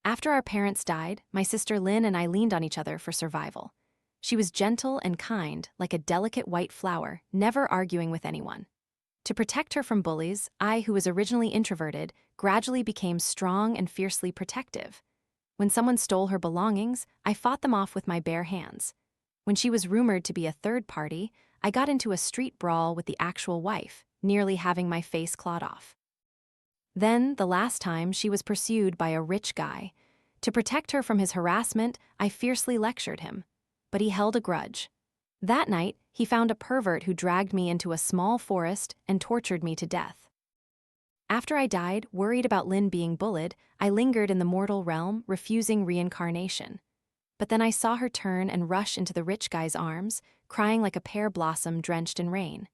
After our parents died, my sister Lynn and I leaned on each other for survival. She was gentle and kind, like a delicate white flower, never arguing with anyone. To protect her from bullies, I, who was originally introverted, gradually became strong and fiercely protective. When someone stole her belongings, I fought them off with my bare hands. When she was rumored to be a third party, I got into a street brawl with the actual wife, nearly having my face clawed off. Then, the last time, she was pursued by a rich guy. To protect her from his harassment, I fiercely lectured him. But he held a grudge. That night, he found a pervert who dragged me into a small forest and tortured me to death. After I died, worried about Lynn being bullied, I lingered in the mortal realm, refusing reincarnation. But then I saw her turn and rush into the rich guy's arms, crying like a pear blossom drenched in rain.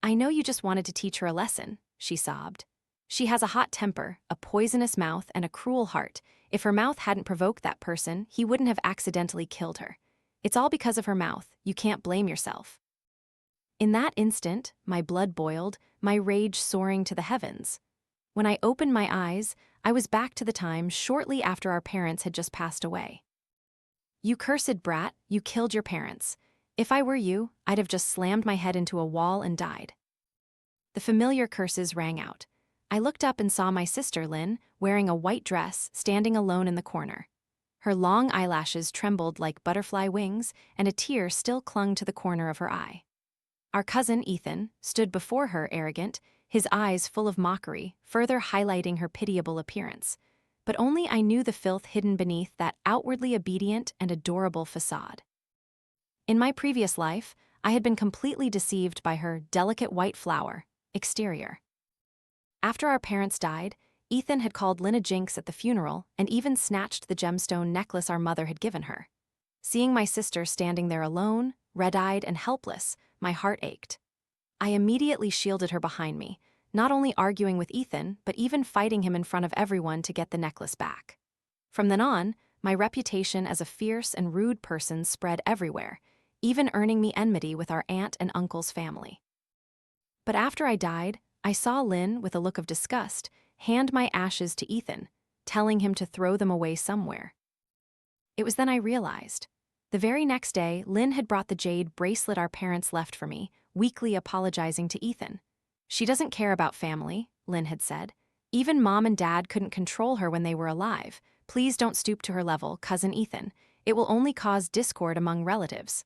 "I know you just wanted to teach her a lesson," she sobbed. "She has a hot temper, a poisonous mouth, and a cruel heart. If her mouth hadn't provoked that person, he wouldn't have accidentally killed her. It's all because of her mouth. You can't blame yourself." In that instant, my blood boiled, my rage soaring to the heavens. When I opened my eyes, I was back to the time shortly after our parents had just passed away. "You cursed brat, you killed your parents. If I were you, I'd have just slammed my head into a wall and died." The familiar curses rang out. I looked up and saw my sister Lynn, wearing a white dress, standing alone in the corner. Her long eyelashes trembled like butterfly wings, and a tear still clung to the corner of her eye. Our cousin, Ethan, stood before her arrogant, his eyes full of mockery, further highlighting her pitiable appearance. But only I knew the filth hidden beneath that outwardly obedient and adorable facade. In my previous life, I had been completely deceived by her delicate white flower exterior. After our parents died, Ethan had called Lynn a jinx at the funeral and even snatched the gemstone necklace our mother had given her. Seeing my sister standing there alone, red-eyed and helpless, my heart ached. I immediately shielded her behind me, not only arguing with Ethan, but even fighting him in front of everyone to get the necklace back. From then on, my reputation as a fierce and rude person spread everywhere, even earning me enmity with our aunt and uncle's family. But after I died, I saw Lynn, with a look of disgust, hand my ashes to Ethan, telling him to throw them away somewhere. It was then I realized. The very next day, Lynn had brought the jade bracelet our parents left for me, weakly apologizing to Ethan. "She doesn't care about family," Lynn had said. "Even Mom and Dad couldn't control her when they were alive. Please don't stoop to her level, Cousin Ethan. It will only cause discord among relatives."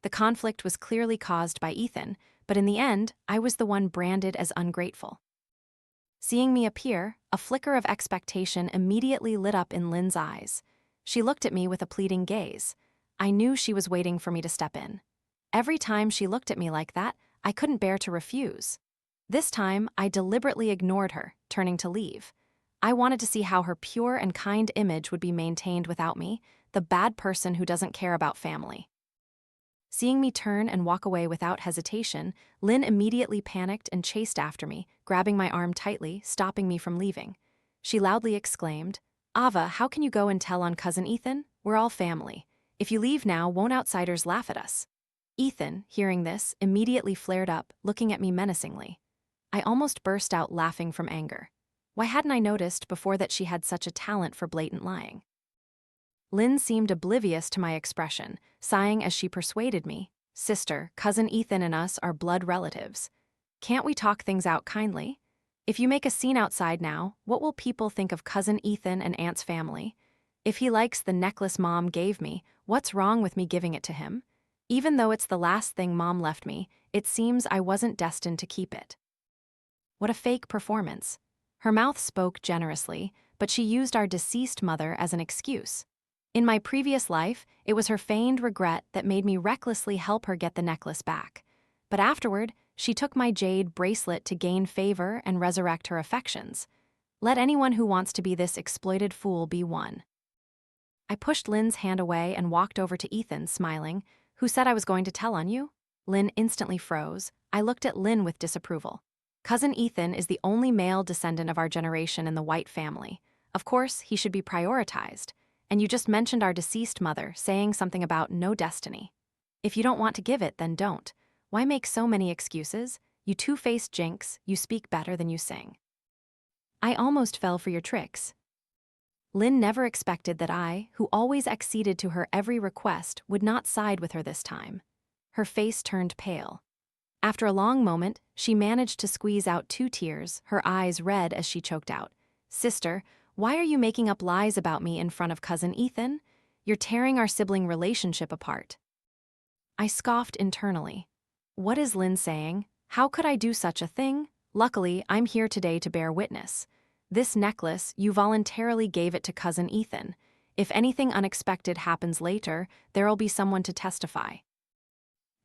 The conflict was clearly caused by Ethan, but in the end, I was the one branded as ungrateful. Seeing me appear, a flicker of expectation immediately lit up in Lynn's eyes. She looked at me with a pleading gaze. I knew she was waiting for me to step in. Every time she looked at me like that, I couldn't bear to refuse. This time, I deliberately ignored her, turning to leave. I wanted to see how her pure and kind image would be maintained without me, the bad person who doesn't care about family. Seeing me turn and walk away without hesitation, Lynn immediately panicked and chased after me, grabbing my arm tightly, stopping me from leaving. She loudly exclaimed, "Ava, how can you go and tell on Cousin Ethan? We're all family. If you leave now, won't outsiders laugh at us?" Ethan, hearing this, immediately flared up, looking at me menacingly. I almost burst out laughing from anger. Why hadn't I noticed before that she had such a talent for blatant lying? Lynn seemed oblivious to my expression, sighing as she persuaded me, "Sister, Cousin Ethan and us are blood relatives. Can't we talk things out kindly? If you make a scene outside now, what will people think of Cousin Ethan and Aunt's family? If he likes the necklace Mom gave me, what's wrong with me giving it to him? Even though it's the last thing Mom left me, it seems I wasn't destined to keep it." What a fake performance. Her mouth spoke generously, but she used our deceased mother as an excuse. In my previous life, it was her feigned regret that made me recklessly help her get the necklace back. But afterward, she took my jade bracelet to gain favor and resurrect her affections. Let anyone who wants to be this exploited fool be one. I pushed Lynn's hand away and walked over to Ethan, smiling. "Who said I was going to tell on you?" Lynn instantly froze. I looked at Lynn with disapproval. "Cousin Ethan is the only male descendant of our generation in the White family. Of course, he should be prioritized. And you just mentioned our deceased mother, saying something about no destiny. If you don't want to give it, then don't. Why make so many excuses? You two-faced jinx, you speak better than you sing." "I almost fell for your tricks." Lin never expected that I, who always acceded to her every request, would not side with her this time. Her face turned pale. After a long moment, she managed to squeeze out 2 tears, her eyes red as she choked out, "Sister, why are you making up lies about me in front of cousin Ethan? You're tearing our sibling relationship apart." I scoffed internally. What is Lin saying? How could I do such a thing? Luckily, I'm here today to bear witness. This necklace, you voluntarily gave it to cousin Ethan. If anything unexpected happens later, there'll be someone to testify.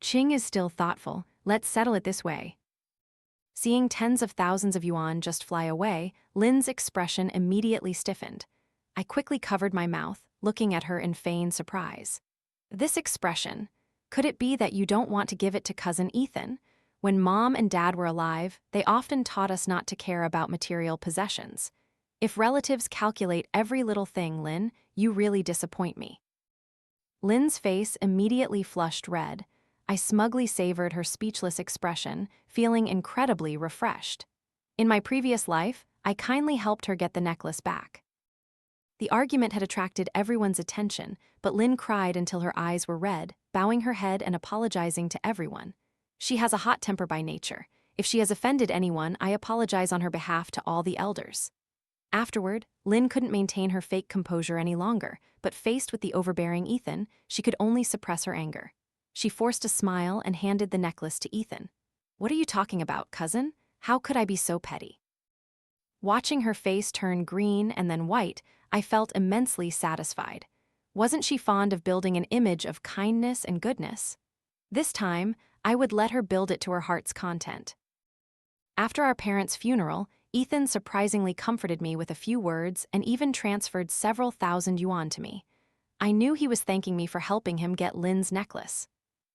Ching is still thoughtful. Let's settle it this way. Seeing tens of thousands of yuan just fly away, Lin's expression immediately stiffened. I quickly covered my mouth, looking at her in feigned surprise. This expression, could it be that you don't want to give it to cousin Ethan? When Mom and Dad were alive, they often taught us not to care about material possessions. If relatives calculate every little thing, Lin, you really disappoint me. Lin's face immediately flushed red. I smugly savored her speechless expression, feeling incredibly refreshed. In my previous life, I kindly helped her get the necklace back. The argument had attracted everyone's attention, but Lin cried until her eyes were red, bowing her head and apologizing to everyone. She has a hot temper by nature. If she has offended anyone, I apologize on her behalf to all the elders. Afterward, Lin couldn't maintain her fake composure any longer, but faced with the overbearing Ethan, she could only suppress her anger. She forced a smile and handed the necklace to Ethan. "What are you talking about, cousin? How could I be so petty?" Watching her face turn green and then white, I felt immensely satisfied. Wasn't she fond of building an image of kindness and goodness? This time, I would let her build it to her heart's content. After our parents' funeral, Ethan surprisingly comforted me with a few words and even transferred several thousand yuan to me. I knew he was thanking me for helping him get Lin's necklace.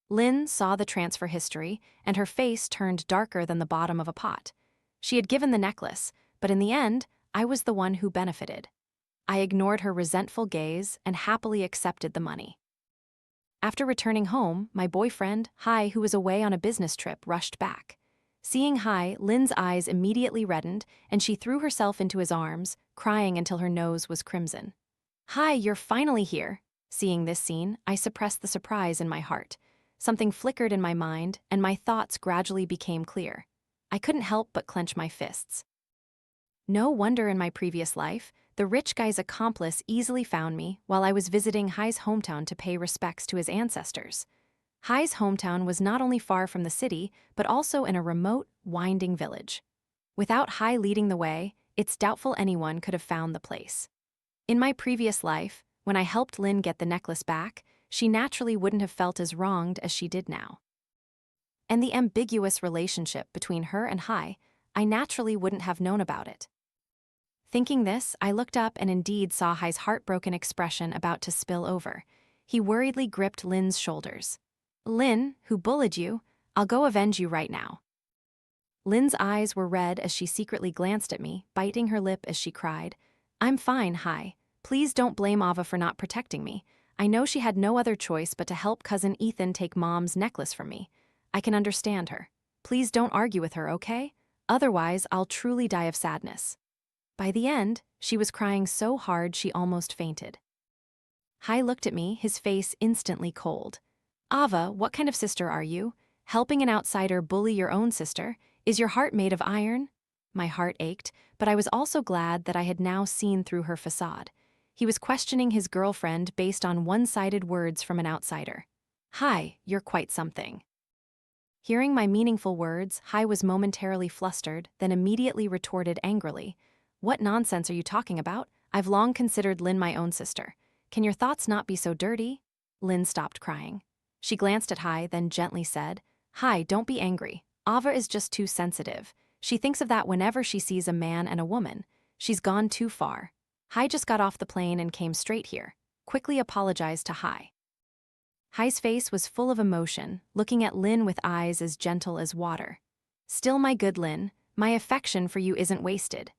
Lin saw the transfer history, and her face turned darker than the bottom of a pot. She had given the necklace, but in the end, I was the one who benefited. I ignored her resentful gaze and happily accepted the money. After returning home, my boyfriend, Hai, who was away on a business trip, rushed back. Seeing Hai, Lin's eyes immediately reddened, and she threw herself into his arms, crying until her nose was crimson. "Hai, you're finally here." Seeing this scene, I suppressed the surprise in my heart. Something flickered in my mind, and my thoughts gradually became clear. I couldn't help but clench my fists. No wonder in my previous life, the rich guy's accomplice easily found me while I was visiting Hai's hometown to pay respects to his ancestors. Hai's hometown was not only far from the city, but also in a remote, winding village. Without Hai leading the way, it's doubtful anyone could have found the place. In my previous life, when I helped Lin get the necklace back, she naturally wouldn't have felt as wronged as she did now. And the ambiguous relationship between her and Hai, I naturally wouldn't have known about it. Thinking this, I looked up and indeed saw Hai's heartbroken expression about to spill over. He worriedly gripped Lin's shoulders. "Lin, who bullied you, I'll go avenge you right now." Lin's eyes were red as she secretly glanced at me, biting her lip as she cried, "I'm fine, Hai. Please don't blame Ava for not protecting me. I know she had no other choice but to help cousin Ethan take Mom's necklace from me. I can understand her. Please don't argue with her, okay? Otherwise, I'll truly die of sadness." By the end, she was crying so hard she almost fainted. Hai looked at me, his face instantly cold. "Ava, what kind of sister are you? Helping an outsider bully your own sister? Is your heart made of iron?" My heart ached, but I was also glad that I had now seen through her facade. He was questioning his girlfriend based on one-sided words from an outsider. "Hai, you're quite something." Hearing my meaningful words, Hai was momentarily flustered, then immediately retorted angrily, "What nonsense are you talking about? I've long considered Lin my own sister. Can your thoughts not be so dirty?" Lin stopped crying. She glanced at Hai, then gently said, "Hai, don't be angry. Ava is just too sensitive. She thinks of that whenever she sees a man and a woman. She's gone too far. Hai just got off the plane and came straight here." Quickly apologized to Hai. Hai's face was full of emotion, looking at Lin with eyes as gentle as water. "Still, my good Lin, my affection for you isn't wasted."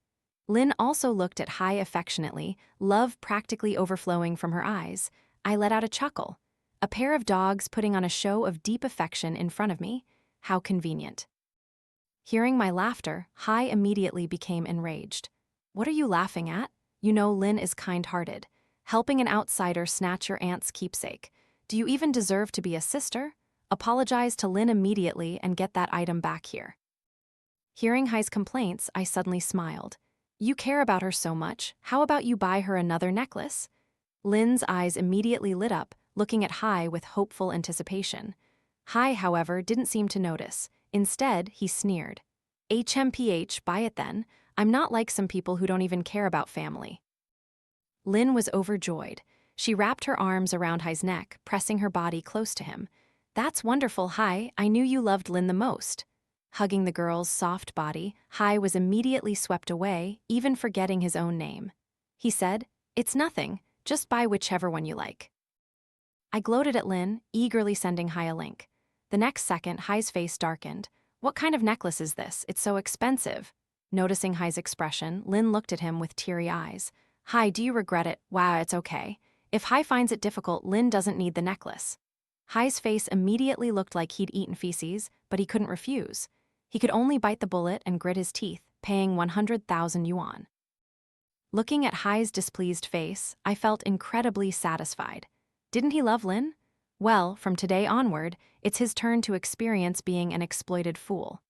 Lin also looked at Hai affectionately, love practically overflowing from her eyes. I let out a chuckle. A pair of dogs putting on a show of deep affection in front of me? How convenient. Hearing my laughter, Hai immediately became enraged. "What are you laughing at? You know Lin is kind-hearted, helping an outsider snatch your aunt's keepsake. Do you even deserve to be a sister? Apologize to Lin immediately and get that item back here. Hearing Hai's complaints, I suddenly smiled. You care about her so much, how about you buy her another necklace? Lin's eyes immediately lit up, looking at Hai with hopeful anticipation. Hai, however, didn't seem to notice. Instead, he sneered. HMPH, buy it then. I'm not like some people who don't even care about family. Lin was overjoyed. She wrapped her arms around Hai's neck, pressing her body close to him. That's wonderful, Hai. I knew you loved Lin the most. Hugging the girl's soft body, Hai was immediately swept away, even forgetting his own name. He said, It's nothing. Just buy whichever one you like. I gloated at Lin, eagerly sending Hai a link. The next second, Hai's face darkened. What kind of necklace is this? It's so expensive. Noticing Hai's expression, Lin looked at him with teary eyes. Hai, do you regret it? Wow, it's okay. If Hai finds it difficult, Lin doesn't need the necklace. Hai's face immediately looked like he'd eaten feces, but he couldn't refuse. He could only bite the bullet and grit his teeth, paying 100,000 yuan. Looking at Hai's displeased face, I felt incredibly satisfied. Didn't he love Lin? Well, from today onward, it's his turn to experience being an exploited fool.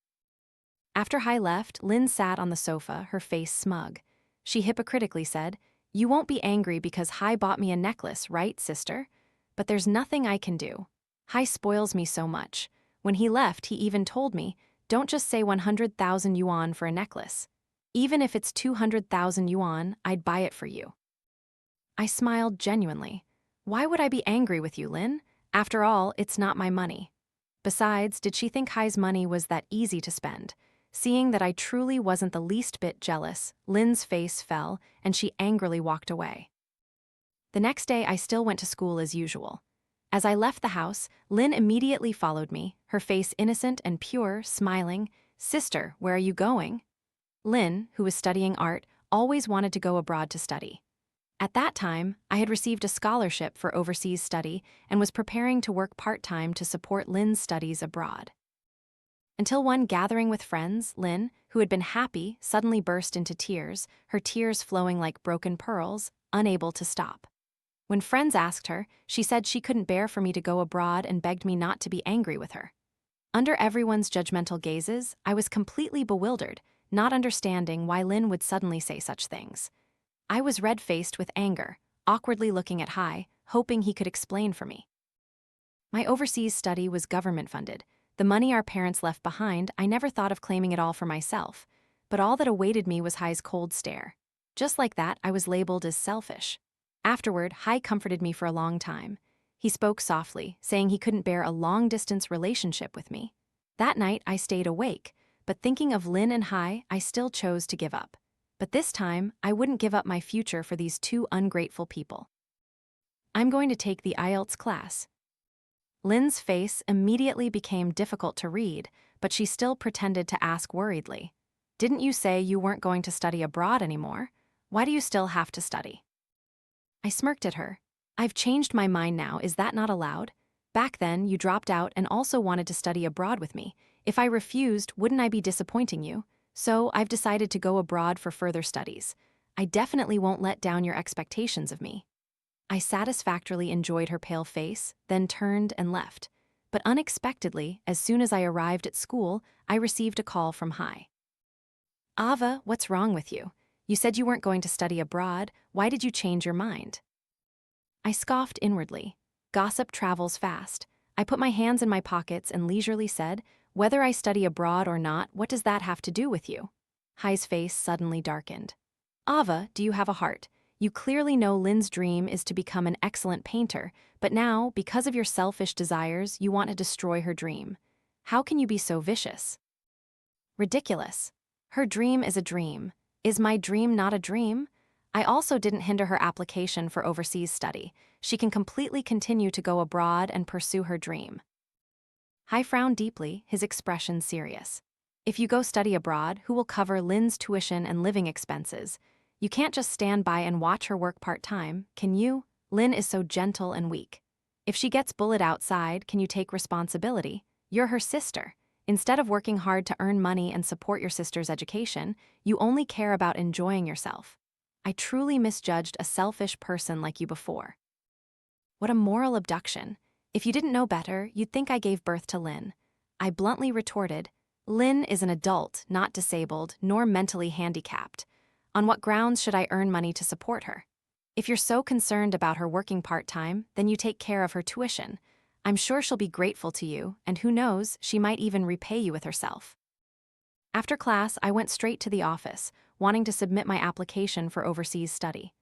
After Hai left, Lin sat on the sofa, her face smug. She hypocritically said, You won't be angry because Hai bought me a necklace, right, sister? But there's nothing I can do. Hai spoils me so much. When he left, he even told me, Don't just say 100,000 yuan for a necklace. Even if it's 200,000 yuan, I'd buy it for you. I smiled genuinely. Why would I be angry with you, Lin? After all, it's not my money. Besides, did she think Hai's money was that easy to spend? Seeing that I truly wasn't the least bit jealous, Lin's face fell, and she angrily walked away. The next day, I still went to school as usual. As I left the house, Lin immediately followed me, her face innocent and pure, smiling. Sister, where are you going? Lin, who was studying art, always wanted to go abroad to study. At that time, I had received a scholarship for overseas study and was preparing to work part-time to support Lin's studies abroad. Until one gathering with friends, Lin, who had been happy, suddenly burst into tears, her tears flowing like broken pearls, unable to stop. When friends asked her, she said she couldn't bear for me to go abroad and begged me not to be angry with her. Under everyone's judgmental gazes, I was completely bewildered, not understanding why Lin would suddenly say such things. I was red-faced with anger, awkwardly looking at Hai, hoping he could explain for me. My overseas study was government-funded. The money our parents left behind, I never thought of claiming it all for myself, but all that awaited me was Hai's cold stare. Just like that, I was labeled as selfish. Afterward, Hai comforted me for a long time. He spoke softly, saying he couldn't bear a long-distance relationship with me. That night, I stayed awake, but thinking of Lin and Hai, I still chose to give up. But this time, I wouldn't give up my future for these two ungrateful people. I'm going to take the IELTS class. Lin's face immediately became difficult to read, but she still pretended to ask worriedly. Didn't you say you weren't going to study abroad anymore? Why do you still have to study? I smirked at her. I've changed my mind now, is that not allowed? Back then, you dropped out and also wanted to study abroad with me. If I refused, wouldn't I be disappointing you? So I've decided to go abroad for further studies. I definitely won't let down your expectations of me. I satisfactorily enjoyed her pale face, then turned and left. But unexpectedly, as soon as I arrived at school, I received a call from Hai. Ava, what's wrong with you? You said you weren't going to study abroad. Why did you change your mind? I scoffed inwardly. Gossip travels fast. I put my hands in my pockets and leisurely said, Whether I study abroad or not, what does that have to do with you? Hai's face suddenly darkened. Ava, do you have a heart? You clearly know Lin's dream is to become an excellent painter, but now, because of your selfish desires, you want to destroy her dream. How can you be so vicious? Ridiculous. Her dream is a dream. Is my dream not a dream? I also didn't hinder her application for overseas study. She can completely continue to go abroad and pursue her dream. Hai frowned deeply, his expression serious. If you go study abroad, who will cover Lin's tuition and living expenses? You can't just stand by and watch her work part-time, can you? Lin is so gentle and weak. If she gets bullied outside, can you take responsibility? You're her sister. Instead of working hard to earn money and support your sister's education, you only care about enjoying yourself. I truly misjudged a selfish person like you before. What a moral abduction. If you didn't know better, you'd think I gave birth to Lynn. I bluntly retorted, Lynn is an adult, not disabled, nor mentally handicapped. On what grounds should I earn money to support her? If you're so concerned about her working part-time, then you take care of her tuition. I'm sure she'll be grateful to you, and who knows, she might even repay you with herself. After class, I went straight to the office, wanting to submit my application for overseas study.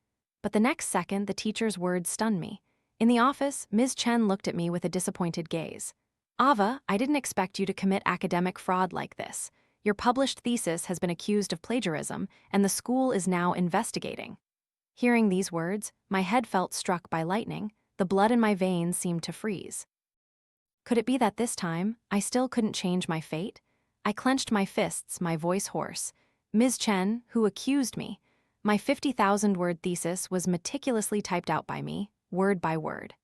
But the next second, the teacher's words stunned me. In the office, Ms. Chen looked at me with a disappointed gaze. Ava, I didn't expect you to commit academic fraud like this. Your published thesis has been accused of plagiarism, and the school is now investigating. Hearing these words, my head felt struck by lightning. The blood in my veins seemed to freeze. Could it be that this time, I still couldn't change my fate? I clenched my fists, my voice hoarse. Ms. Chen, who accused me? My 50,000-word thesis was meticulously typed out by me, word by word.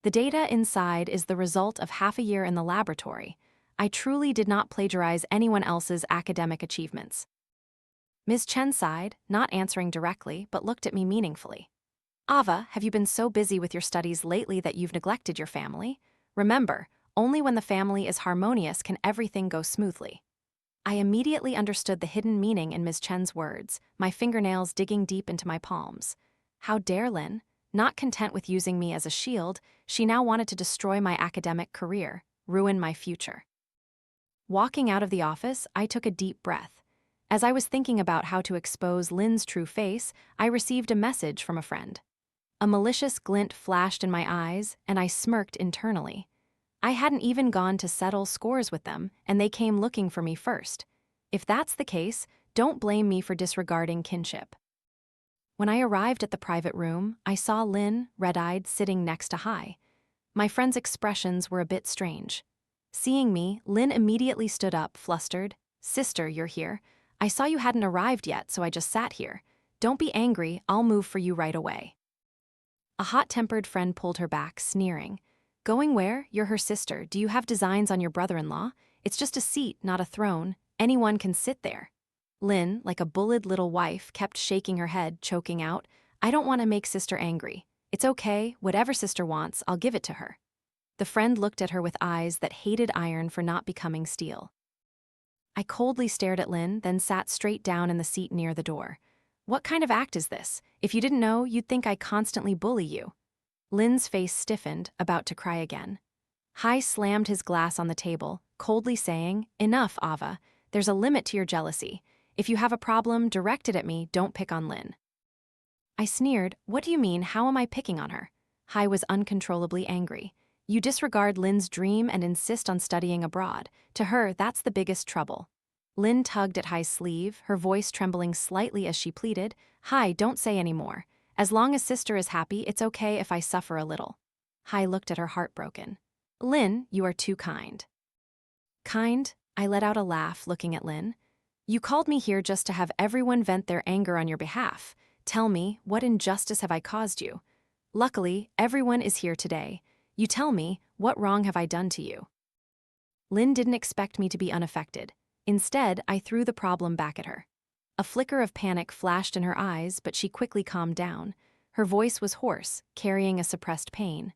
The data inside is the result of half a year in the laboratory. I truly did not plagiarize anyone else's academic achievements. Ms. Chen sighed, not answering directly, but looked at me meaningfully. Ava, have you been so busy with your studies lately that you've neglected your family? Remember, only when the family is harmonious can everything go smoothly. I immediately understood the hidden meaning in Ms. Chen's words, my fingernails digging deep into my palms. How dare Lynn? Not content with using me as a shield, she now wanted to destroy my academic career, ruin my future. Walking out of the office, I took a deep breath. As I was thinking about how to expose Lynn's true face, I received a message from a friend. A malicious glint flashed in my eyes, and I smirked internally. I hadn't even gone to settle scores with them, and they came looking for me first. If that's the case, don't blame me for disregarding kinship. When I arrived at the private room, I saw Lynn, red-eyed, sitting next to Hai. My friend's expressions were a bit strange. Seeing me, Lynn immediately stood up, flustered. Sister, you're here. I saw you hadn't arrived yet, so I just sat here. Don't be angry, I'll move for you right away. A hot-tempered friend pulled her back, sneering. Going where? You're her sister. Do you have designs on your brother-in-law? It's just a seat, not a throne. Anyone can sit there. Lynn, like a bullied little wife, kept shaking her head, choking out, I don't want to make sister angry. It's okay, whatever sister wants, I'll give it to her. The friend looked at her with eyes that hated iron for not becoming steel. I coldly stared at Lynn, then sat straight down in the seat near the door. What kind of act is this? If you didn't know, you'd think I constantly bully you. Lynn's face stiffened, about to cry again. Hai slammed his glass on the table, coldly saying, Enough, Ava. There's a limit to your jealousy. If you have a problem, direct it at me, don't pick on Lynn. I sneered, What do you mean, how am I picking on her? Hai was uncontrollably angry. You disregard Lynn's dream and insist on studying abroad. To her, that's the biggest trouble. Lynn tugged at Hai's sleeve, her voice trembling slightly as she pleaded, Hai, don't say any more. As long as sister is happy, it's okay if I suffer a little. Hai looked at her heartbroken. Lynn, you are too kind. Kind? I let out a laugh, looking at Lynn. You called me here just to have everyone vent their anger on your behalf. Tell me, what injustice have I caused you? Luckily, everyone is here today. You tell me, what wrong have I done to you? Lynn didn't expect me to be unaffected. Instead, I threw the problem back at her. A flicker of panic flashed in her eyes, but she quickly calmed down. Her voice was hoarse, carrying a suppressed pain.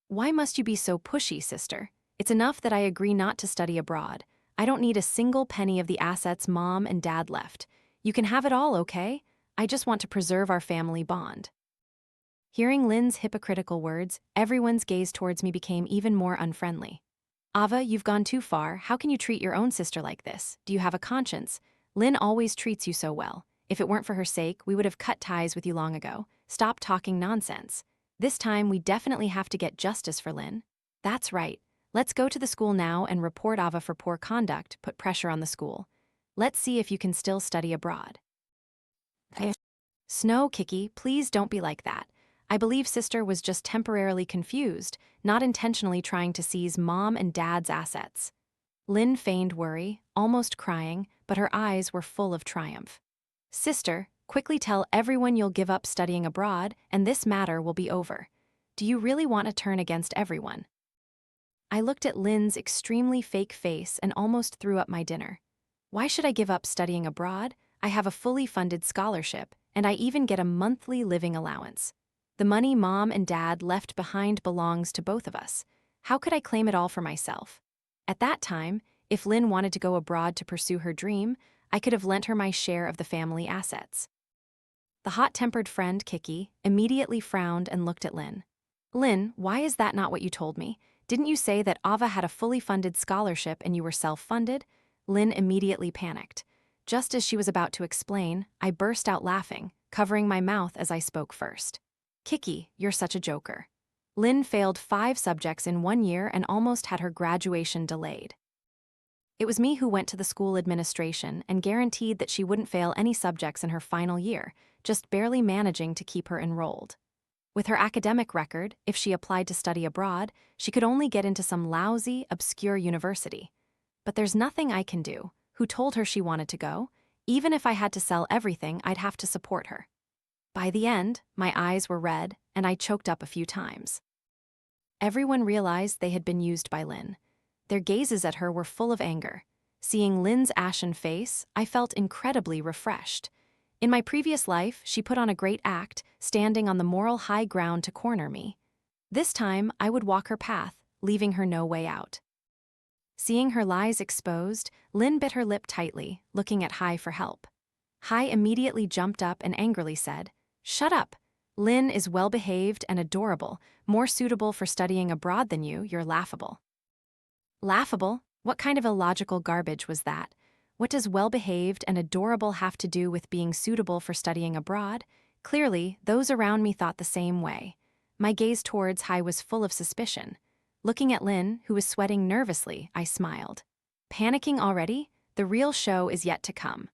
Why must you be so pushy, sister? It's enough that I agree not to study abroad. I don't need a single penny of the assets Mom and Dad left. You can have it all, okay? I just want to preserve our family bond. Hearing Lynn's hypocritical words, everyone's gaze towards me became even more unfriendly. Ava, you've gone too far. How can you treat your own sister like this? Do you have a conscience? Lynn always treats you so well. If it weren't for her sake, we would have cut ties with you long ago. Stop talking nonsense. This time, we definitely have to get justice for Lynn. That's right. Let's go to the school now and report Ava for poor conduct, put pressure on the school. Let's see if you can still study abroad. Snow, Kiki, please don't be like that. I believe sister was just temporarily confused, not intentionally trying to seize Mom and Dad's assets. Lynn feigned worry, almost crying, but her eyes were full of triumph. Sister, quickly tell everyone you'll give up studying abroad, and this matter will be over. Do you really want to turn against everyone? I looked at Lynn's extremely fake face and almost threw up my dinner. Why should I give up studying abroad? I have a fully funded scholarship. and I even get a monthly living allowance. The money Mom and Dad left behind belongs to both of us. How could I claim it all for myself? At that time, if Lynn wanted to go abroad to pursue her dream, I could have lent her my share of the family assets. The hot-tempered friend, Kiki, immediately frowned and looked at Lynn. Lynn, why is that not what you told me? Didn't you say that Ava had a fully funded scholarship and you were self-funded? Lynn immediately panicked. Just as she was about to explain, I burst out laughing, covering my mouth as I spoke first. Kiki, you're such a joker. Lynn failed 5 subjects in 1 year and almost had her graduation delayed. It was me who went to the school administration and guaranteed that she wouldn't fail any subjects in her final year, just barely managing to keep her enrolled. With her academic record, if she applied to study abroad, she could only get into some lousy, obscure university. But there's nothing I can do. Who told her she wanted to go? Even if I had to sell everything, I'd have to support her. By the end, my eyes were red, and I choked up a few times. Everyone realized they had been used by Lynn. Their gazes at her were full of anger. Seeing Lynn's ashen face, I felt incredibly refreshed. In my previous life, she put on a great act, standing on the moral high ground to corner me. This time, I would walk her path, leaving her no way out. Seeing her lies exposed, Lynn bit her lip tightly, looking at Hai for help. Hai immediately jumped up and angrily said, "Shut up. Lynn is well-behaved and adorable, more suitable for studying abroad than you, you're laughable." Laughable? What kind of illogical garbage was that? What does well-behaved and adorable have to do with being suitable for studying abroad? Clearly, those around me thought the same way. My gaze towards Hai was full of suspicion. Looking at Lynn, who was sweating nervously, I smiled. Panicking already? The real show is yet to come.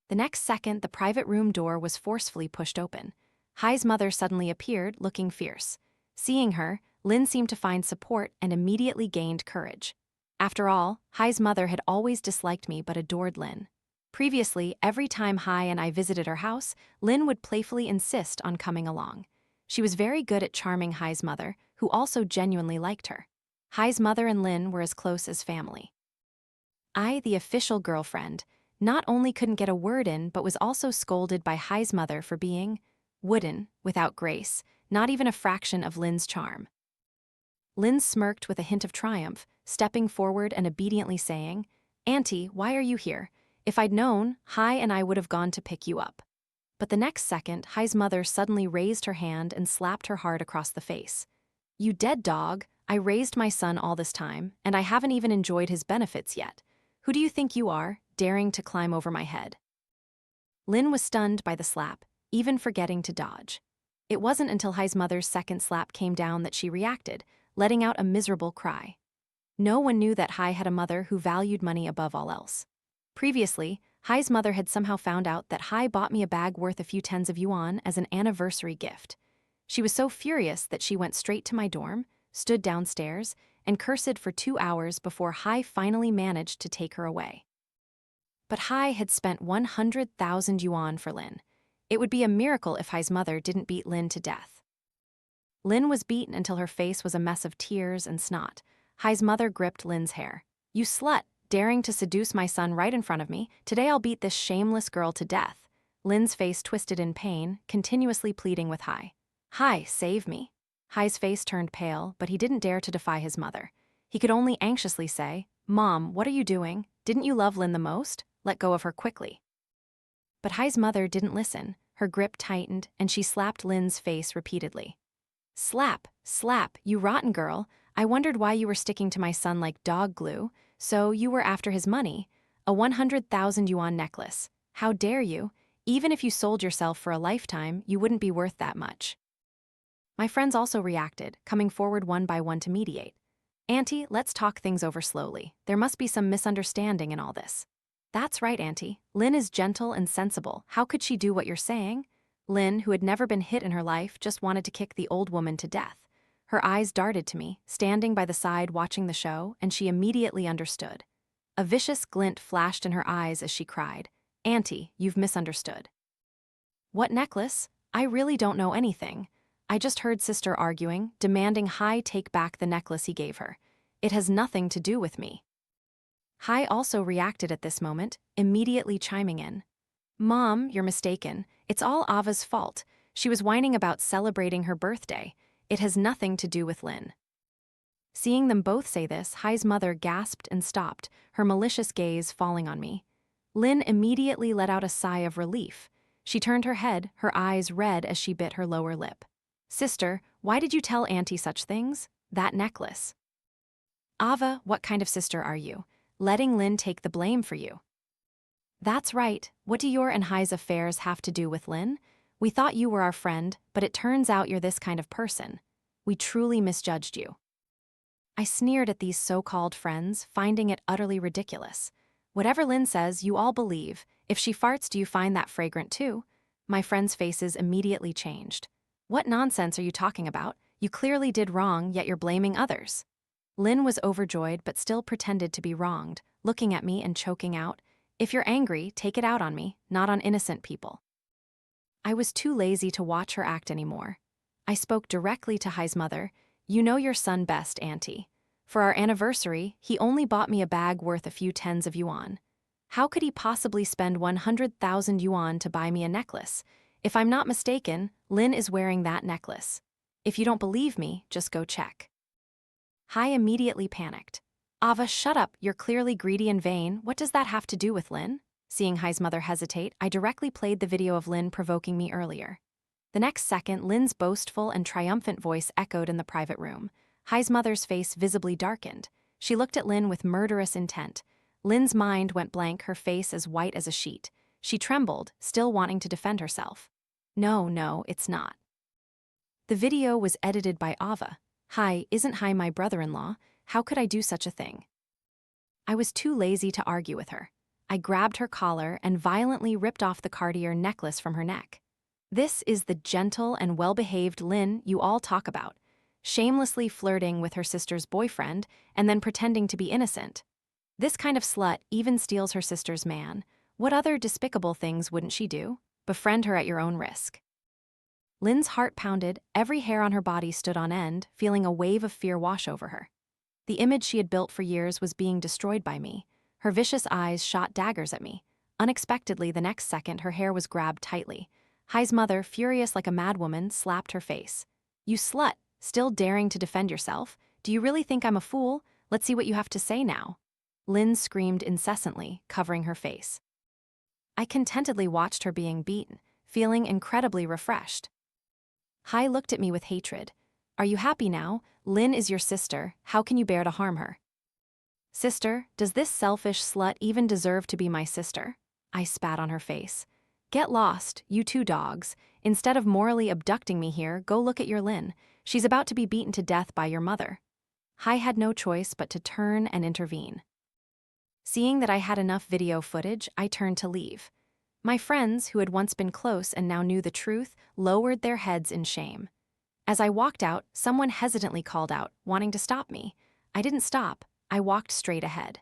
The next second, the private room door was forcefully pushed open. Hai's mother suddenly appeared, looking fierce. Seeing her, Lynn seemed to find support and immediately gained courage. After all, Hai's mother had always disliked me but adored Lynn. Previously, every time Hai and I visited her house, Lynn would playfully insist on coming along. She was very good at charming Hai's mother, who also genuinely liked her. Hai's mother and Lynn were as close as family. I, the official girlfriend, not only couldn't get a word in but was also scolded by Hai's mother for being wooden, without grace, not even a fraction of Lynn's charm. Lynn smirked with a hint of triumph, stepping forward and obediently saying, "Auntie, why are you here? If I'd known, Hai and I would have gone to pick you up." But the next second, Hai's mother suddenly raised her hand and slapped her hard across the face. "You dead dog, I raised my son all this time, and I haven't even enjoyed his benefits yet. Who do you think you are, daring to climb over my head?" Lynn was stunned by the slap, even forgetting to dodge. It wasn't until Hai's mother's second slap came down that she reacted, letting out a miserable cry. No one knew that Hai had a mother who valued money above all else. Previously, Hai's mother had somehow found out that Hai bought me a bag worth a few tens of yuan as an anniversary gift. She was so furious that she went straight to my dorm, stood downstairs, and cursed for 2 hours before Hai finally managed to take her away. But Hai had spent 100,000 yuan for Lynn. It would be a miracle if Hai's mother didn't beat Lynn to death. Lynn was beaten until her face was a mess of tears and snot. Hai's mother gripped Lynn's hair. "You slut, daring to seduce my son right in front of me. Today I'll beat this shameless girl to death." Lynn's face twisted in pain, continuously pleading with Hai. "Hai, save me." Hai's face turned pale, but he didn't dare to defy his mother. He could only anxiously say, "Mom, what are you doing? Didn't you love Lynn the most? Let go of her quickly." But Hai's mother didn't listen. Her grip tightened, and she slapped Lynn's face repeatedly. "Slap, slap, you rotten girl. I wondered why you were sticking to my son like dog glue. So you were after his money. A 100,000 yuan necklace. How dare you? Even if you sold yourself for a lifetime, you wouldn't be worth that much." My friends also reacted, coming forward one by one to mediate. "Auntie, let's talk things over slowly. There must be some misunderstanding in all this." "That's right, Auntie. Lynn is gentle and sensible. How could she do what you're saying?" Lynn, who had never been hit in her life, just wanted to kick the old woman to death. Her eyes darted to me, standing by the side watching the show, and she immediately understood. A vicious glint flashed in her eyes as she cried, "Auntie, you've misunderstood." "What necklace? I really don't know anything. I just heard sister arguing, demanding Hai take back the necklace he gave her. It has nothing to do with me." Hai also reacted at this moment, immediately chiming in. Mom, you're mistaken. It's all Ava's fault. She was whining about celebrating her birthday. It has nothing to do with Lynn. Seeing them both say this, Hai's mother gasped and stopped, her malicious gaze falling on me. Lynn immediately let out a sigh of relief. She turned her head, her eyes red as she bit her lower lip. Sister, why did you tell Auntie such things? That necklace. Ava, what kind of sister are you? Letting Lynn take the blame for you. That's right. What do your and Hai's affairs have to do with Lynn? We thought you were our friend, but it turns out you're this kind of person. We truly misjudged you. I sneered at these so-called friends, finding it utterly ridiculous. Whatever Lynn says, you all believe. If she farts, do you find that fragrant too? My friends' faces immediately changed. What nonsense are you talking about? You clearly did wrong, yet you're blaming others. Lynn was overjoyed but still pretended to be wronged, looking at me and choking out, "If you're angry, take it out on me, not on innocent people." I was too lazy to watch her act anymore. I spoke directly to Hai's mother. You know your son best, Auntie. For our anniversary, he only bought me a bag worth a few tens of yuan. How could he possibly spend 100,000 yuan to buy me a necklace? If I'm not mistaken, Lynn is wearing that necklace. If you don't believe me, just go check. Hai immediately panicked. Ava, shut up, you're clearly greedy and vain. What does that have to do with Lynn? Seeing Hai's mother hesitate, I directly played the video of Lynn provoking me earlier. The next second, Lynn's boastful and triumphant voice echoed in the private room. Hai's mother's face visibly darkened. She looked at Lynn with murderous intent. Lynn's mind went blank, her face as white as a sheet. She trembled, still wanting to defend herself. No, it's not. The video was edited by Ava. Hai, isn't Hai my brother-in-law? How could I do such a thing? I was too lazy to argue with her. I grabbed her collar and violently ripped off the Cartier necklace from her neck. This is the gentle and well-behaved Lynn you all talk about, shamelessly flirting with her sister's boyfriend and then pretending to be innocent. This kind of slut even steals her sister's man. What other despicable things wouldn't she do? Befriend her at your own risk. Lynn's heart pounded, every hair on her body stood on end, feeling a wave of fear wash over her. The image she had built for years was being destroyed by me. Her vicious eyes shot daggers at me. Unexpectedly, the next second, her hair was grabbed tightly. Hai's mother, furious like a madwoman, slapped her face. You slut, still daring to defend yourself? Do you really think I'm a fool? Let's see what you have to say now. Lynn screamed incessantly, covering her face. I contentedly watched her being beaten, feeling incredibly refreshed. Hai looked at me with hatred. Are you happy now? Lynn is your sister. How can you bear to harm her? Sister, does this selfish slut even deserve to be my sister? I spat on her face. Get lost, you two dogs. Instead of morally abducting me here, go look at your Lynn. She's about to be beaten to death by your mother. Hai had no choice but to turn and intervene. Seeing that I had enough video footage, I turned to leave. My friends, who had once been close and now knew the truth, lowered their heads in shame. As I walked out, someone hesitantly called out, wanting to stop me. I didn't stop. I walked straight ahead.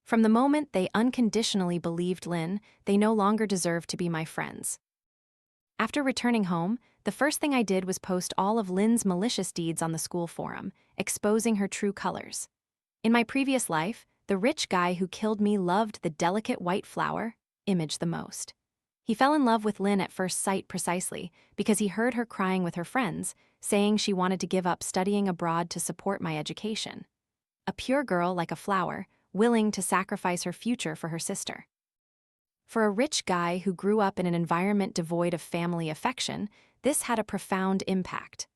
From the moment they unconditionally believed Lynn, they no longer deserved to be my friends. After returning home, the first thing I did was post all of Lynn's malicious deeds on the school forum, exposing her true colors. In my previous life, the rich guy who killed me loved the delicate white flower image the most. He fell in love with Lynn at first sight precisely because he heard her crying with her friends, saying she wanted to give up studying abroad to support my education. A pure girl like a flower, willing to sacrifice her future for her sister. For a rich guy who grew up in an environment devoid of family affection, this had a profound impact.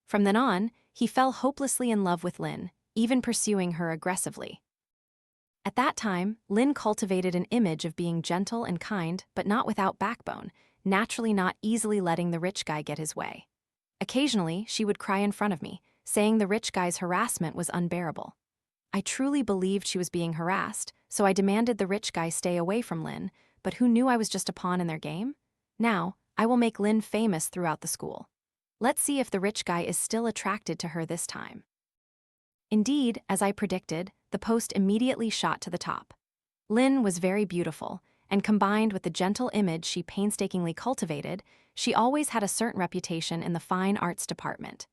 From then on, he fell hopelessly in love with Lynn, even pursuing her aggressively. At that time, Lynn cultivated an image of being gentle and kind, but not without backbone, naturally not easily letting the rich guy get his way. Occasionally, she would cry in front of me, saying the rich guy's harassment was unbearable. I truly believed she was being harassed, so I demanded the rich guy stay away from Lynn, but who knew I was just a pawn in their game? Now, I will make Lynn famous throughout the school. Let's see if the rich guy is still attracted to her this time. Indeed, as I predicted, the post immediately shot to the top. Lynn was very beautiful, and combined with the gentle image she painstakingly cultivated, she always had a certain reputation in the fine arts department.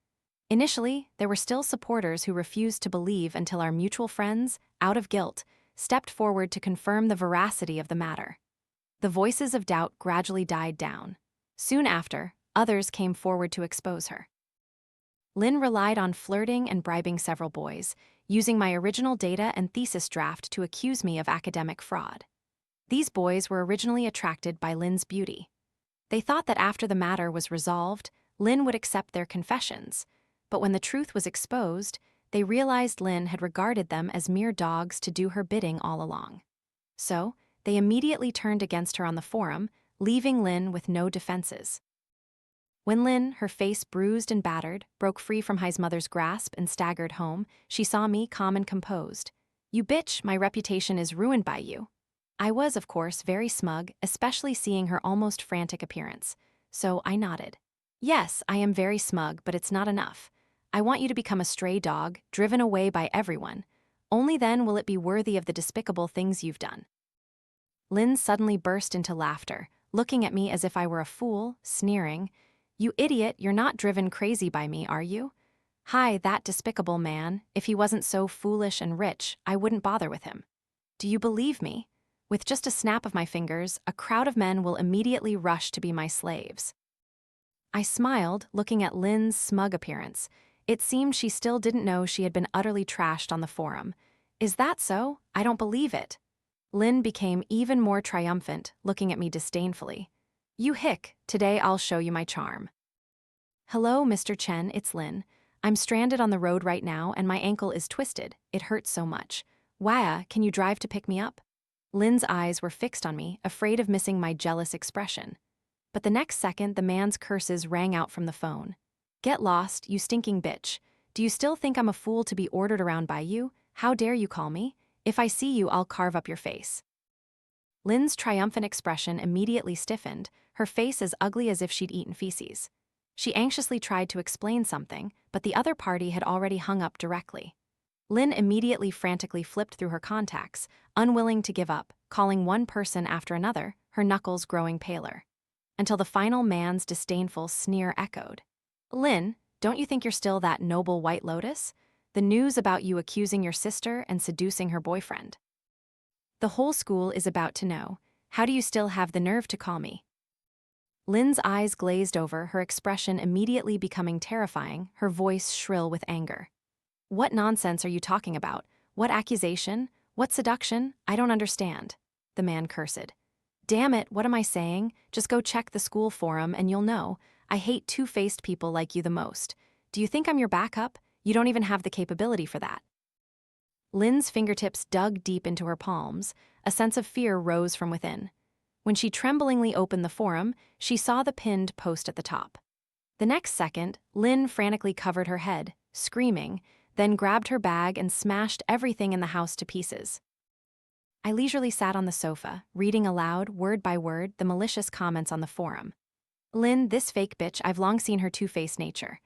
Initially, there were still supporters who refused to believe until our mutual friends, out of guilt, stepped forward to confirm the veracity of the matter. The voices of doubt gradually died down. Soon after, others came forward to expose her. Lynn relied on flirting and bribing several boys, using my original data and thesis draft to accuse me of academic fraud. These boys were originally attracted by Lynn's beauty. They thought that after the matter was resolved, Lynn would accept their confessions, but when the truth was exposed, they realized Lynn had regarded them as mere dogs to do her bidding all along. So, they immediately turned against her on the forum, leaving Lynn with no defenses. When Lynn, her face bruised and battered, broke free from Hi's mother's grasp and staggered home, she saw me calm and composed. "You bitch, my reputation is ruined by you." I was, of course, very smug, especially seeing her almost frantic appearance. So I nodded. "Yes, I am very smug, but it's not enough. I want you to become a stray dog, driven away by everyone. Only then will it be worthy of the despicable things you've done." Lynn suddenly burst into laughter, looking at me as if I were a fool, sneering. "You idiot, you're not driven crazy by me, are you? Hi, that despicable man, if he wasn't so foolish and rich, I wouldn't bother with him. Do you believe me? With just a snap of my fingers, a crowd of men will immediately rush to be my slaves." I smiled, looking at Lynn's smug appearance. It seemed she still didn't know she had been utterly trashed on the forum. "Is that so? I don't believe it." Lynn became even more triumphant, looking at me disdainfully. "You hick, today I'll show you my charm." "Hello, Mr. Chen, it's Lynn. I'm stranded on the road right now and my ankle is twisted. It hurts so much. Waya, can you drive to pick me up?" Lynn's eyes were fixed on me, afraid of missing my jealous expression. But the next second, the man's curses rang out from the phone. "Get lost, you stinking bitch. Do you still think I'm a fool to be ordered around by you? How dare you call me? If I see you, I'll carve up your face." Lynn's triumphant expression immediately stiffened, her face as ugly as if she'd eaten feces. She anxiously tried to explain something, but the other party had already hung up directly. Lynn immediately frantically flipped through her contacts, unwilling to give up, calling one person after another, her knuckles growing paler. Until the final man's disdainful sneer echoed. "Lynn, don't you think you're still that noble White Lotus? The news about you accusing your sister and seducing her boyfriend. The whole school is about to know. How do you still have the nerve to call me?" Lynn's eyes glazed over, her expression immediately becoming terrifying, her voice shrill with anger. "What nonsense are you talking about? What accusation? What seduction? I don't understand," the man cursed. "Damn it, what am I saying? Just go check the school forum and you'll know. I hate two-faced people like you the most. Do you think I'm your backup? You don't even have the capability for that." Lynn's fingertips dug deep into her palms. A sense of fear rose from within. When she tremblingly opened the forum, she saw the pinned post at the top. The next second, Lynn frantically covered her head, screaming, then grabbed her bag and smashed everything in the house to pieces. I leisurely sat on the sofa, reading aloud, word by word, the malicious comments on the forum. "Lynn, this fake bitch, I've long seen her two-faced nature.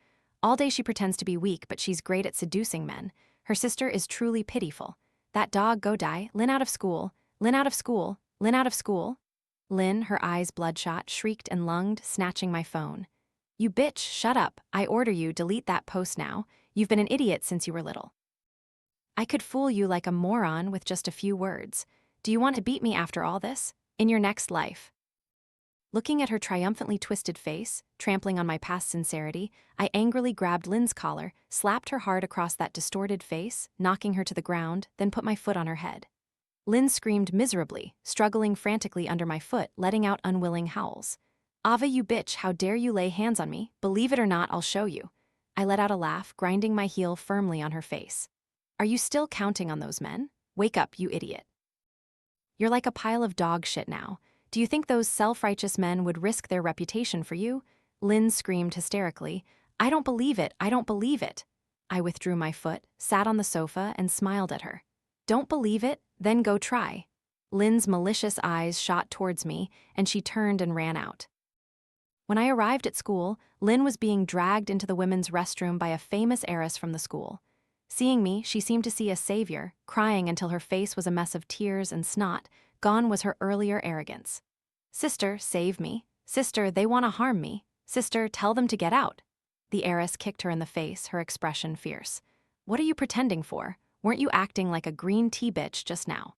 All day she pretends to be weak, but she's great at seducing men. Her sister is truly pitiful. That dog go die, Lynn out of school, Lynn out of school, Lynn out of school." Lynn, her eyes bloodshot, shrieked and lunged, snatching my phone. "You bitch, shut up. I order you, delete that post now. You've been an idiot since you were little. I could fool you like a moron with just a few words. Do you want to beat me after all this? In your next life?" Looking at her triumphantly twisted face, trampling on my past sincerity, I angrily grabbed Lynn's collar, slapped her hard across that distorted face, knocking her to the ground, then put my foot on her head. Lynn screamed miserably, struggling frantically under my foot, letting out unwilling howls. "Ava, you bitch, how dare you lay hands on me? Believe it or not, I'll show you." I let out a laugh, grinding my heel firmly on her face. "Are you still counting on those men? Wake up, you idiot. You're like a pile of dog shit now. Do you think those self-righteous men would risk their reputation for you?" Lynn screamed hysterically. "I don't believe it, I don't believe it." I withdrew my foot, sat on the sofa, and smiled at her. "Don't believe it? Then go try." Lynn's malicious eyes shot towards me, and she turned and ran out. When I arrived at school, Lynn was being dragged into the women's restroom by a famous heiress from the school. Seeing me, she seemed to see a savior, crying until her face was a mess of tears and snot. Gone was her earlier arrogance. "Sister, save me. Sister, they want to harm me. Sister, tell them to get out." The heiress kicked her in the face, her expression fierce. "What are you pretending for? Weren't you acting like a green tea bitch just now?"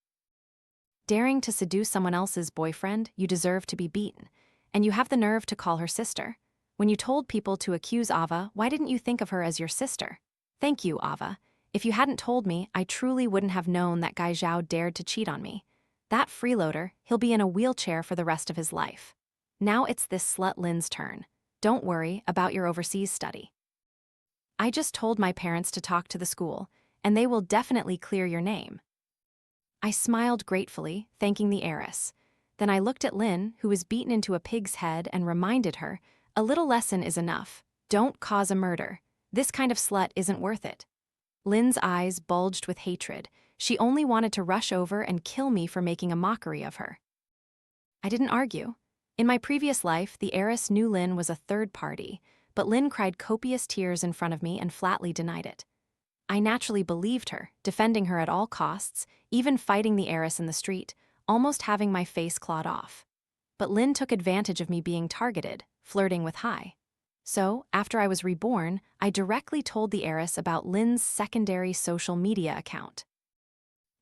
Daring to seduce someone else's boyfriend, you deserve to be beaten. And you have the nerve to call her sister. When you told people to accuse Ava, why didn't you think of her as your sister? Thank you, Ava. If you hadn't told me, I truly wouldn't have known that guy Zhao dared to cheat on me. That freeloader, he'll be in a wheelchair for the rest of his life. Now it's this slut Lin's turn. Don't worry about your overseas study. I just told my parents to talk to the school, and they will definitely clear your name. I smiled gratefully, thanking the heiress. Then I looked at Lin, who was beaten into a pig's head, and reminded her, a little lesson is enough. Don't cause a murder. This kind of slut isn't worth it. Lin's eyes bulged with hatred. She only wanted to rush over and kill me for making a mockery of her. I didn't argue. In my previous life, the heiress knew Lin was a third party, but Lin cried copious tears in front of me and flatly denied it. I naturally believed her, defending her at all costs, even fighting the heiress in the street, almost having my face clawed off. But Lin took advantage of me being targeted, flirting with Hai. So, after I was reborn, I directly told the heiress about Lin's secondary social media account.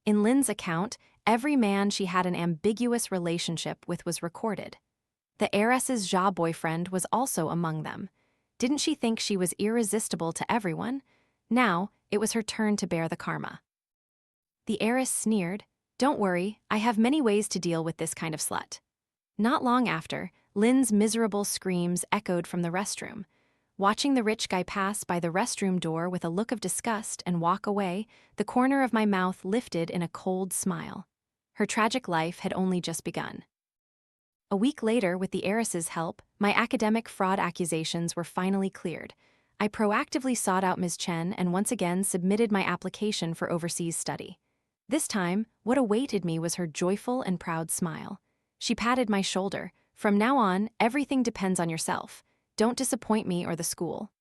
In Lin's account, every man she had an ambiguous relationship with was recorded. The heiress's Jia boyfriend was also among them. Didn't she think she was irresistible to everyone? Now, it was her turn to bear the karma. The heiress sneered, "Don't worry, I have many ways to deal with this kind of slut." Not long after, Lin's miserable screams echoed from the restroom. Watching the rich guy pass by the restroom door with a look of disgust and walk away, the corner of my mouth lifted in a cold smile. Her tragic life had only just begun. A week later, with the heiress's help, my academic fraud accusations were finally cleared. I proactively sought out Ms. Chen and once again submitted my application for overseas study. This time, what awaited me was her joyful and proud smile. She patted my shoulder. "From now on, everything depends on yourself. Don't disappoint me or the school."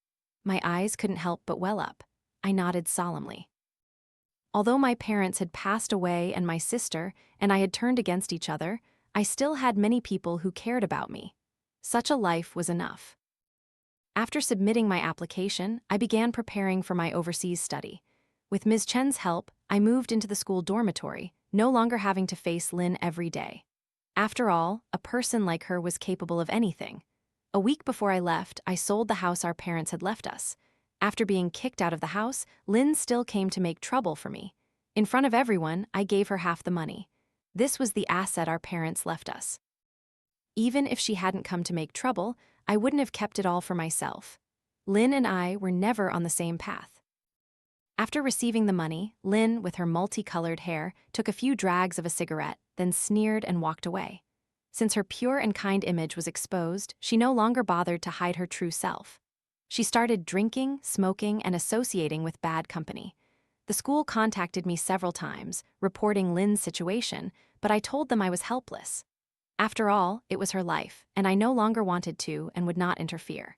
My eyes couldn't help but well up. I nodded solemnly. Although my parents had passed away and my sister and I had turned against each other, I still had many people who cared about me. Such a life was enough. After submitting my application, I began preparing for my overseas study. With Ms. Chen's help, I moved into the school dormitory, no longer having to face Lin every day. After all, a person like her was capable of anything. A week before I left, I sold the house our parents had left us. After being kicked out of the house, Lin still came to make trouble for me. In front of everyone, I gave her half the money. This was the asset our parents left us. Even if she hadn't come to make trouble, I wouldn't have kept it all for myself. Lin and I were never on the same path. After receiving the money, Lin, with her multicolored hair, took a few drags of a cigarette, then sneered and walked away. Since her pure and kind image was exposed, she no longer bothered to hide her true self. She started drinking, smoking, and associating with bad company. The school contacted me several times, reporting Lin's situation, but I told them I was helpless. After all, it was her life, and I no longer wanted to and would not interfere.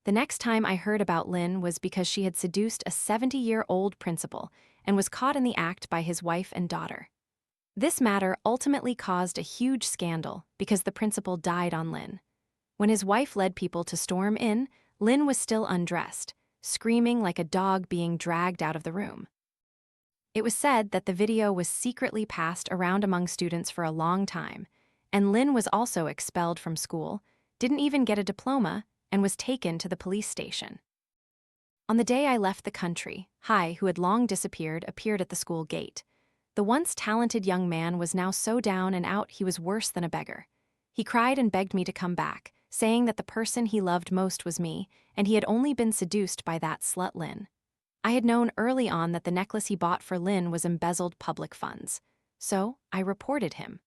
The next time I heard about Lin was because she had seduced a 70-year-old principal and was caught in the act by his wife and daughter. This matter ultimately caused a huge scandal because the principal died on Lin. When his wife led people to storm in, Lin was still undressed, screaming like a dog being dragged out of the room. It was said that the video was secretly passed around among students for a long time, and Lin was also expelled from school, didn't even get a diploma, and was taken to the police station. On the day I left the country, Hai, who had long disappeared, appeared at the school gate. The once talented young man was now so down and out he was worse than a beggar. He cried and begged me to come back, saying that the person he loved most was me, and he had only been seduced by that slut Lin. I had known early on that the necklace he bought for Lin was embezzled public funds. So, I reported him.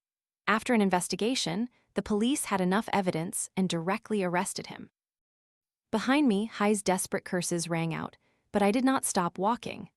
After an investigation, the police had enough evidence and directly arrested him. Behind me, Hai's desperate curses rang out, but I did not stop walking.